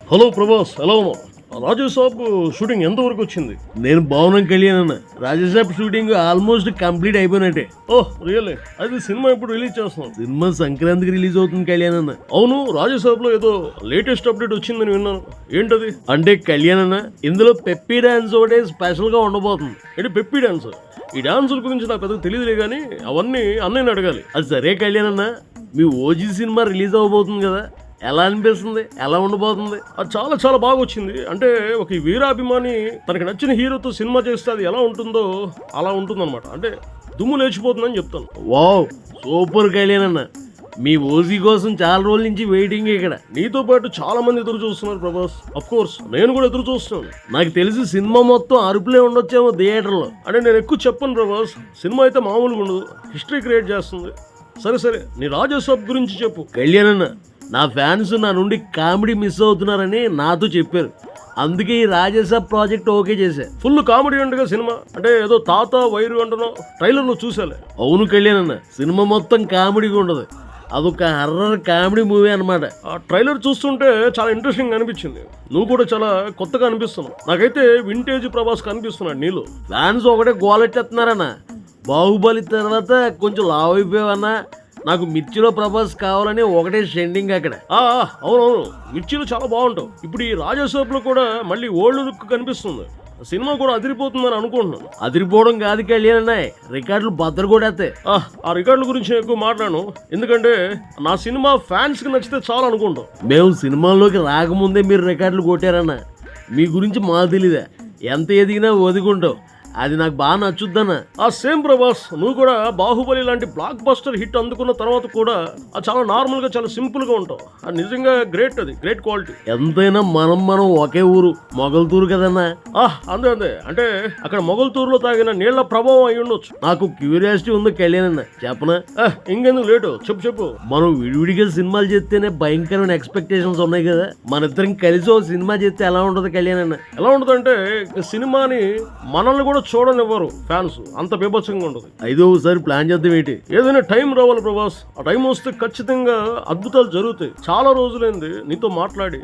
Hello Prabhas, ఎలా ఉన్నావు? Rajasaab shooting ఎంతవరకు వచ్చింది? నేను భవనం కళ్యాణ్ అన్న. రాజేసాబ్ షూటింగ్ ఆల్మోస్ట్ కంప్లీట్ అయిపోయినట్టే. ఓహ్ రియల్లీ? అది సినిమా ఇప్పుడు రిలీజ్ చేస్తున్నాం. సినిమా సంక్రాంతికి రిలీజ్ అవుతుంది కళ్యాణ్ అన్న. అవును, రాజేసాబ్ లో ఏదో లేటెస్ట్ అప్డేట్ వచ్చిందని విన్నాను. ఏంటది? అంటే కళ్యాణ్ అన్న, ఇందులో పెప్పీ డాన్స్ ఒకటే స్పెషల్ గా ఉండబోతుంది. ఏంటి పెప్పి డాన్స్? ఈ డాన్సుల గురించి నాకు పెద్దగా తెలియదులే కానీ అవన్నీ అన్నయ్యని అడగాలి. అది సరే కళ్యాణ్ అన్న, మీ ఓజీ సినిమా రిలీజ్ అవ్వబోతుంది కదా, ఎలా అనిపిస్తుంది? ఎలా ఉండబోతుంది? అది చాలా చాలా బాగా వచ్చింది. అంటే ఒక వీరాభిమాని తనకి నచ్చిన హీరోతో సినిమా చేస్తే అది ఎలా ఉంటుందో అలా ఉంటుందన్నమాట. అంటే దుమ్ము లేచిపోతుందని చెప్తాను. వావ్, సూపర్ కళ్యాణ్ అన్న. మీ ఓజీ కోసం చాలా రోజుల నుంచి వెయిటింగ్ ఇక్కడ. నీతో పాటు చాలా మంది ఎదురు చూస్తున్నారు ప్రభాస్. అఫ్ కోర్స్ నేను కూడా ఎదురు చూస్తున్నాను. నాకు తెలిసి సినిమా మొత్తం అరుపులే ఉండొచ్చేమో థియేటర్లో. అంటే నేను ఎక్కువ చెప్పను ప్రభాస్. సినిమా అయితే మామూలుగా ఉండదు, హిస్టరీ క్రియేట్ చేస్తుంది. సరే సరే, నీ రాజేసాబ్ గురించి చెప్పు. కళ్యాణ్ అన్న, నా ఫ్యాన్స్ నా నుండి కామెడీ మిస్ అవుతున్నారని నాతో చెప్పారు. అందుకే ఈ రాజేసాబ్ ప్రాజెక్ట్ ఓకే చేశా. ఫుల్ కామెడీ ఉండగా సినిమా. అంటే ఏదో తాత వైరు అంటున్నావు, ట్రైలర్లో చూసాలే. అవును కళ్యాణ్ అన్న, సినిమా మొత్తం కామెడీగా ఉండదు. అదొక హర్రర్ కామెడీ మూవీ అనమాట. ఆ ట్రైలర్ చూస్తుంటే చాలా ఇంట్రెస్టింగ్ అనిపించింది. నువ్వు కూడా చాలా కొత్తగా అనిపిస్తున్నావు. నాకైతే వింటేజ్ ప్రభాస్ కనిపిస్తున్నాడు నీలో. ఫ్యాన్స్ ఒకటే గోలెట్టేస్తున్నారన్న. బాహుబలి తర్వాత కొంచెం లావ్ అయిపోయావన్నా, నాకు మిర్చిలో ప్రభాస్ కావాలని ఒకటే ట్రెండింగ్ అక్కడ. అవునవును, మిర్చిలో చాలా బాగుంటావు. ఇప్పుడు ఈ రాజాసాబ్లో కూడా మళ్ళీ ఓల్డ్ లుక్ కనిపిస్తుంది. సినిమా కూడా అదిరిపోతుందని అనుకుంటున్నాను. అదిరిపోవడం కాదు కళ్యాణ్ అన్నాయి, రికార్డులు బద్దలు కొడేస్తాయి. ఆ రికార్డుల గురించి ఎక్కువ మాట్లాడను, ఎందుకంటే నా సినిమా ఫ్యాన్స్ కి నచ్చితే చాలా అనుకుంటాం. మేము సినిమాల్లోకి రాకముందే మీరు రికార్డులు కొట్టారన్న. మీ గురించి మాకు తెలీదా? ఎంత ఎదిగినా ఒదిగుంటావు. అది నాకు బాగా నచ్చుద్దన్న. సేమ్ ప్రభాస్, నువ్వు కూడా బాహుబలి లాంటి బ్లాక్ బస్టర్ హిట్ అందుకున్న తర్వాత కూడా చాలా నార్మల్ గా చాలా సింపుల్ గా ఉంటావు. అది నిజంగా గ్రేట్, అది గ్రేట్ క్వాలిటీ. ఎంతైనా మనం ఒకే ఊరు, మొగల్తూరు కదన్నా. అంతే అంతే. అంటే అక్కడ మొగల్తూరులో తాగిన నీళ్ల ప్రభావం అయి ఉండొచ్చు. నాకు క్యూరియాసిటీ ఉంది కళ్యాణ్ అన్న, చెప్పనా? ఇంకెందుకు లేటు, చెప్పు. మనం విడివిడిగా సినిమాలు చేస్తేనే భయంకరమైన ఎక్స్పెక్టేషన్స్ ఉన్నాయి కదా. మన ఇద్దరం కలిసి ఓ సినిమా చేస్తే ఎలా ఉంటుంది కళ్యాణ్ అన్న? ఎలా ఉంటుంది అంటే సినిమాని మనల్ని కూడా చూడనివ్వరు ఫ్యాన్స్, అంత బీభత్సంగా ఉండదు. అయితే ఒకసారి ప్లాన్ చేద్దాం ఏంటి? ఏదైనా టైం రావాలి ప్రభాస్. ఆ టైం వస్తే ఖచ్చితంగా అద్భుతాలు జరుగుతాయి. చాలా రోజులైంది నీతో మాట్లాడి.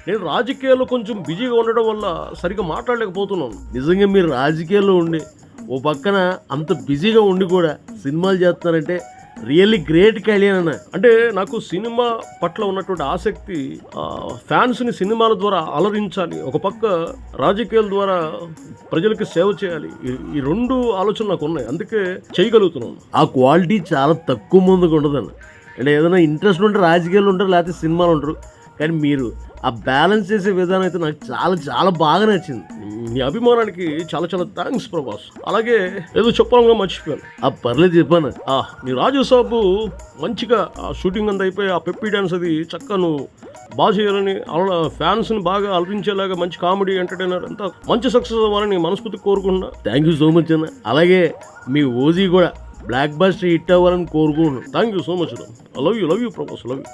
నేను రాజకీయాల్లో కొంచెం బిజీగా ఉండడం వల్ల సరిగ్గా మాట్లాడలేకపోతున్నాను. నిజంగా మీరు రాజకీయాల్లో ఉండి ఓ పక్కన అంత బిజీగా ఉండి కూడా సినిమాలు చేస్తున్నారంటే రియల్లీ గ్రేట్ కళ్యాణ్ అన్న. అంటే నాకు సినిమా పట్ల ఉన్నటువంటి ఆసక్తి, ఫ్యాన్స్ ని సినిమాల ద్వారా అలరించాలి, ఒక పక్క రాజకీయాల ద్వారా ప్రజలకి సేవ చేయాలి. ఈ రెండు ఆలోచనలు నాకు ఉన్నాయి, అందుకే చేయగలుగుతున్నాను. ఆ క్వాలిటీ చాలా తక్కువ మందికి ఉండదన్న. అంటే ఏదైనా ఇంట్రెస్ట్ ఉంటే రాజకీయాలు ఉంటారు, లేకపోతే సినిమాలు ఉంటారు. కానీ మీరు ఆ బ్యాలెన్స్ చేసే విధానం అయితే నాకు చాలా చాలా బాగా నచ్చింది. నీ అభిమానానికి చాలా చాలా థ్యాంక్స్ ప్రభాస్. అలాగే ఏదో చెప్పాలంగా మర్చిపోయాను. పర్లేదు చెప్పాను. నీ రాజేసాబు మంచిగా షూటింగ్ అంతా అయిపోయి ఆ పెప్పి డాన్స్ అది చక్కగా నువ్వు బాగా చేయాలని, ఫ్యాన్స్ని బాగా అలరించేలాగా మంచి కామెడీ ఎంటర్టైనర్ అంతా మంచి సక్సెస్ అవ్వాలని మనస్ఫూర్తి కోరుకుంటున్నా. థ్యాంక్ యూ సో మచ్ అన్న. అలాగే మీ ఓజీ కూడా బ్లాక్ బస్టర్ హిట్ అవ్వాలని కోరుకుంటున్నాను. Thank you so much. Love you Prabhas, love you.